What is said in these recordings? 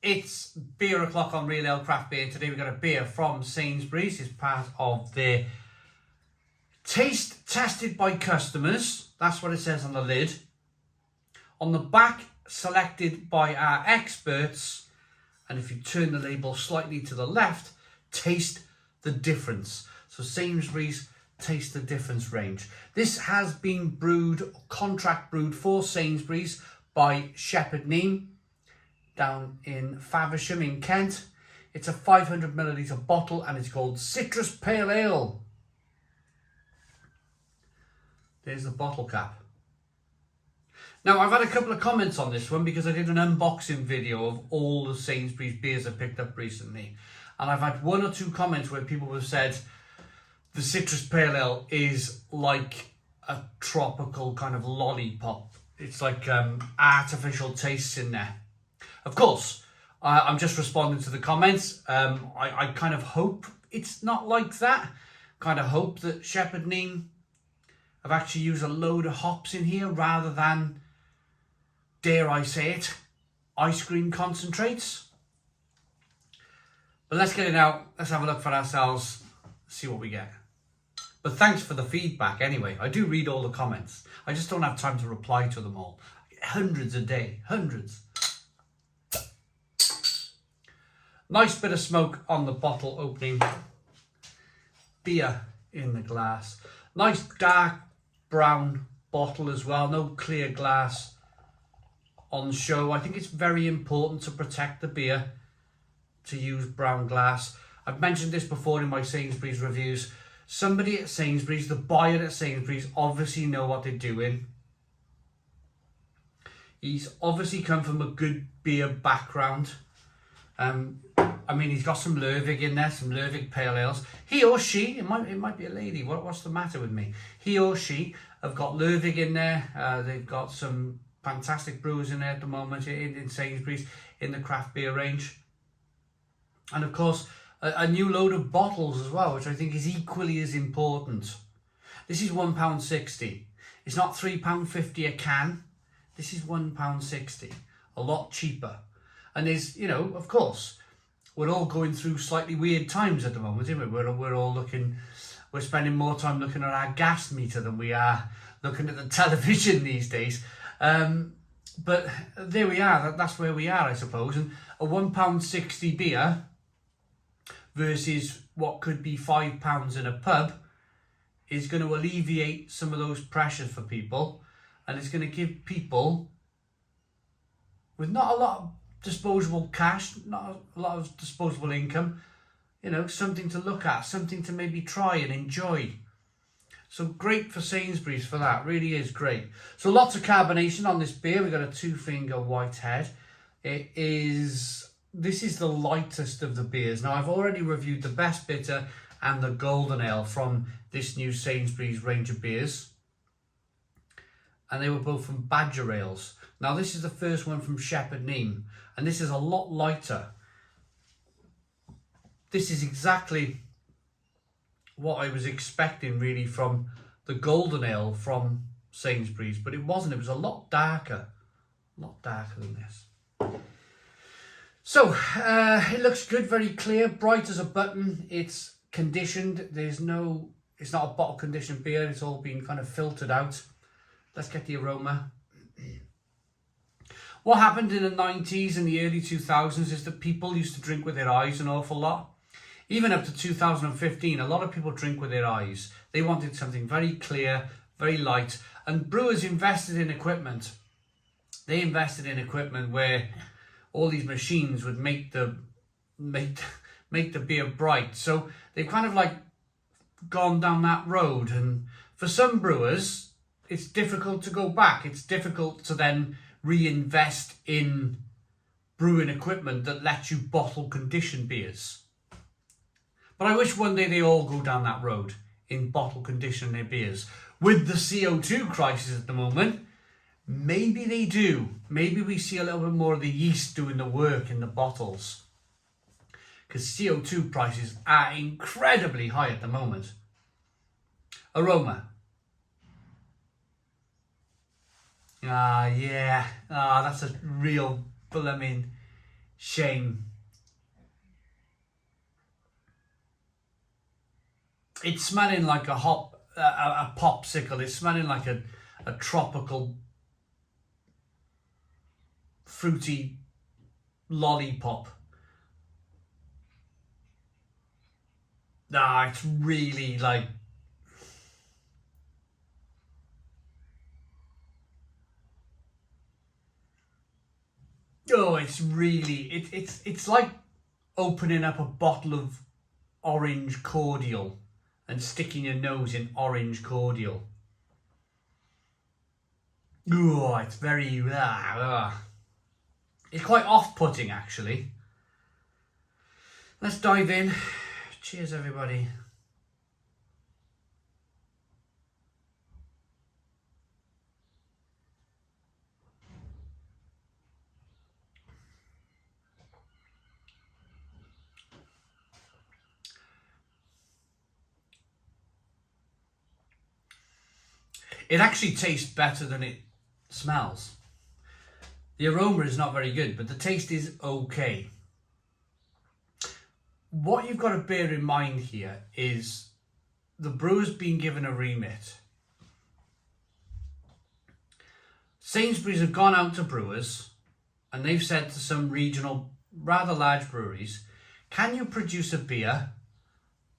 It's beer o'clock on Real Ale Craft Beer. Today we've got a beer from Sainsbury's. It's part of their taste tested by customers. That's what it says on the lid. On the back, selected by our experts. And if you turn the label slightly to the left, taste the difference. So Sainsbury's Taste the Difference range. This has been brewed, contract brewed for Sainsbury's by Neame down in Faversham in Kent. It's a 500ml bottle and it's called Citrus Pale Ale. There's the bottle cap. Now, I've had a couple of comments on this one because I did an unboxing video of all the Sainsbury's beers I picked up recently. And I've had one or two comments where people have said the Citrus Pale Ale is like a tropical kind of lollipop. It's like artificial tastes in there. Of course, I'm just responding to the comments. I kind of hope it's not like that. Kind of hope that Neame have actually used a load of hops in here rather than, dare I say it, ice cream concentrates. But let's get it out. Let's have a look for ourselves, see what we get. But thanks for the feedback anyway. I do read all the comments. I just don't have time to reply to them all. Hundreds a day, hundreds. Nice bit of smoke on the bottle opening. Beer in the glass. Nice dark brown bottle as well. No clear glass on show. I think it's very important to protect the beer to use brown glass. I've mentioned this before in my Sainsbury's reviews. Somebody at Sainsbury's, the buyer at Sainsbury's, obviously know what they're doing. He's obviously come from a good beer background. I mean, he's got some Lervig in there, some Lervig pale ales. He or she, it might be a lady. What's the matter with me? He or she have got Lervig in there. They've got some fantastic brewers in there at the moment in Sainsbury's in the craft beer range. And of course, a new load of bottles as well, which I think is equally as important. This is £1.60. It's not £3.50 a can. This is £1.60. A lot cheaper. And there's, you know, of course, we're all going through slightly weird times at the moment, isn't we? We're all looking, we're spending more time looking at our gas meter than we are looking at the television these days. But there we are, that's where we are, I suppose. And a £1.60 beer versus what could be £5 in a pub is going to alleviate some of those pressures for people. And it's going to give people with not a lot of disposable cash, not a lot of disposable income, you know, something to look at, something to maybe try and enjoy. So great for Sainsbury's for that, really is great. So lots of carbonation on this beer. We've got a 2-finger white head. This is the lightest of the beers. Now, I've already reviewed the Best Bitter and the Golden Ale from this new Sainsbury's range of beers. And they were both from Badger Ales. Now, this is the first one from Neame, and this is a lot lighter. This is exactly what I was expecting, really, from the Golden Ale from Sainsbury's, but it wasn't. It was a lot darker than this. So, it looks good, very clear, bright as a button. It's conditioned. It's not a bottle conditioned beer. It's all been kind of filtered out. Let's get the aroma. What happened in the 90s and the early 2000s is that people used to drink with their eyes an awful lot. Even up to 2015, a lot of people drink with their eyes. They wanted something very clear, very light. And brewers invested in equipment. They invested in equipment where all these machines would make the beer bright. So they've kind of like gone down that road. And for some brewers, it's difficult to go back. It's difficult to then reinvest in brewing equipment that lets you bottle condition beers. But I wish one day they all go down that road in bottle condition their beers. With the CO2 crisis at the moment, maybe they do. Maybe we see a little bit more of the yeast doing the work in the bottles. Because CO2 prices are incredibly high at the moment. Aroma. Yeah. That's a real blooming Shame. It's smelling like a popsicle. It's smelling like a tropical fruity lollipop. Nah, it's really like, oh, it's really, it's like opening up a bottle of orange cordial and sticking your nose in orange cordial. Oh, it's very, it's quite off-putting actually. Let's dive in. Cheers, everybody. It actually tastes better than it smells. The aroma is not very good, but the taste is okay. What you've got to bear in mind here is the brewer's been given a remit. Sainsbury's have gone out to brewers and they've said to some regional, rather large breweries, can you produce a beer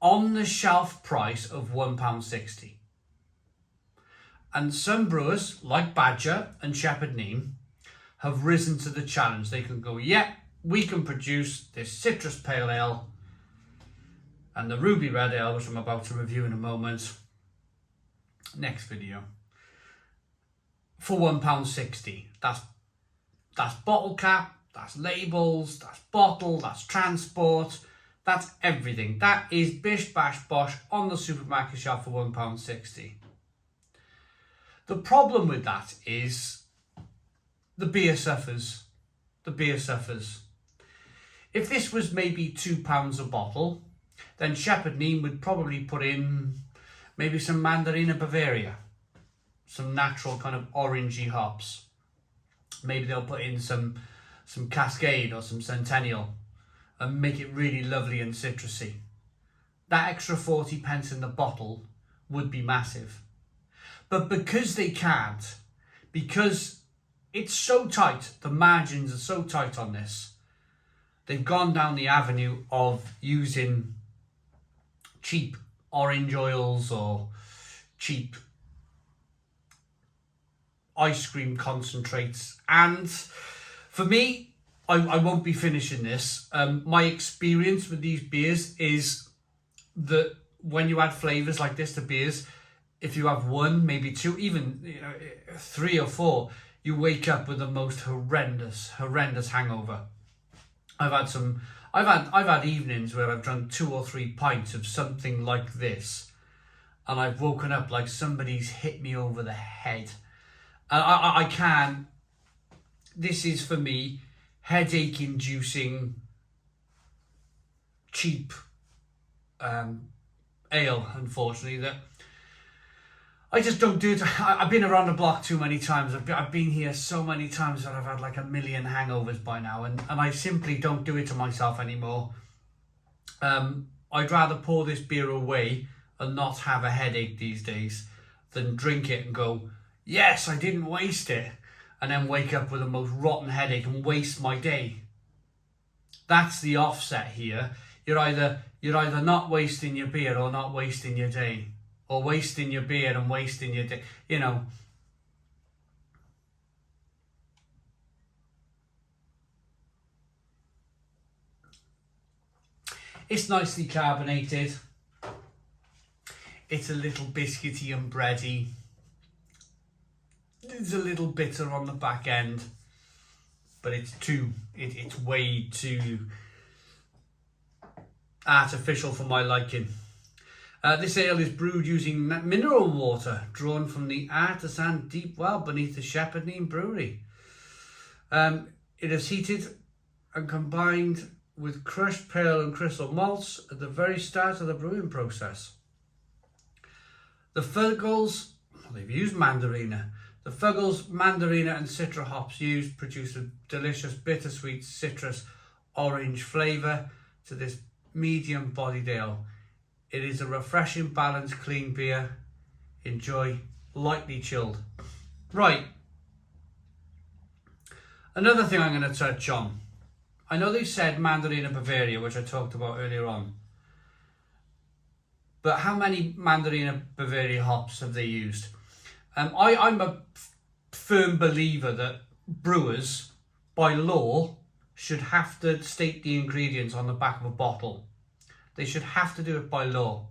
on the shelf price of £1.60? And some brewers, like Badger and Shepherd Neame, have risen to the challenge. They can go, yeah, we can produce this citrus pale ale and the ruby red ale, which I'm about to review in a moment, next video, for £1.60. That's bottle cap, that's labels, that's bottle, that's transport, that's everything. That is bish bash bosh on the supermarket shelf for £1.60. The problem with that is the beer suffers. The beer suffers. If this was maybe £2 a bottle, then Shepherd Neame would probably put in maybe some Mandarina Bavaria, some natural kind of orangey hops. Maybe they'll put in some Cascade or some Centennial and make it really lovely and citrusy. That extra 40 pence in the bottle would be massive. But because they can't, because it's so tight, the margins are so tight on this, they've gone down the avenue of using cheap orange oils or cheap ice cream concentrates. And for me, I won't be finishing this. My experience with these beers is that when you add flavours like this to beers, if you have one, maybe two, even 3 or 4, you wake up with the most horrendous hangover. I've had evenings where I've drunk 2 or 3 pints of something like this, and I've woken up like somebody's hit me over the head. I can't. This is for me headache-inducing cheap ale. Unfortunately, that I just don't do it. I've been around the block too many times. I've been here so many times that I've had like a million hangovers by now, and I simply don't do it to myself anymore. I'd rather pour this beer away and not have a headache these days than drink it and go, yes, I didn't waste it, and then wake up with the most rotten headache and waste my day. That's the offset here. You're either not wasting your beer or not wasting your day. Or wasting your beer and wasting your day, It's nicely carbonated. It's a little biscuity and bready. It's a little bitter on the back end, but it's way too artificial for my liking. This ale is brewed using mineral water drawn from the artisan deep well beneath the Shepherd Neame Brewery. It is heated and combined with crushed pale and crystal malts at the very start of the brewing process. The Fuggles, they've used Mandarina. The Fuggles, Mandarina and Citra hops used produce a delicious bittersweet citrus orange flavour to this medium bodied ale. It is a refreshing, balanced, clean beer. Enjoy, lightly chilled. Right. Another thing I'm going to touch on. I know they said Mandarina Bavaria, which I talked about earlier on. But how many Mandarina Bavaria hops have they used? I'm a firm believer that brewers, by law, should have to state the ingredients on the back of a bottle. They should have to do it by law.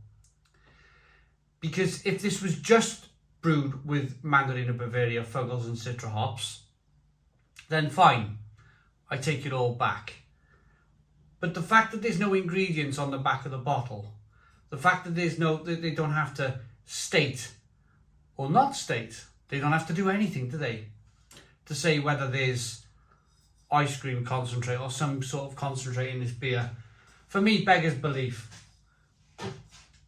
Because if this was just brewed with Mandarina Bavaria, Fuggles and Citra hops, then fine, I take it all back. But the fact that there's no ingredients on the back of the bottle, the fact that they don't have to state or not state, they don't have to do anything, do they? To say whether there's ice cream concentrate or some sort of concentrate in this beer. For me, beggars belief.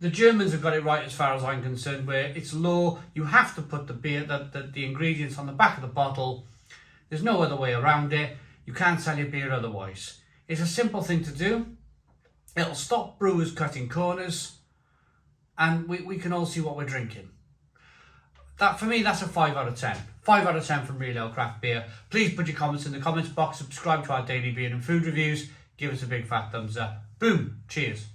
The Germans have got it right as far as I'm concerned, where it's law, you have to put the ingredients on the back of the bottle. There's no other way around it. You can't sell your beer otherwise. It's a simple thing to do. It'll stop brewers cutting corners, and we can all see what we're drinking. That, for me, that's a 5 out of 10. 5 out of 10 from Real Ale Craft Beer. Please put your comments in the comments box. Subscribe to our daily beer and food reviews. Give us a big fat thumbs up. Boom. Cheers.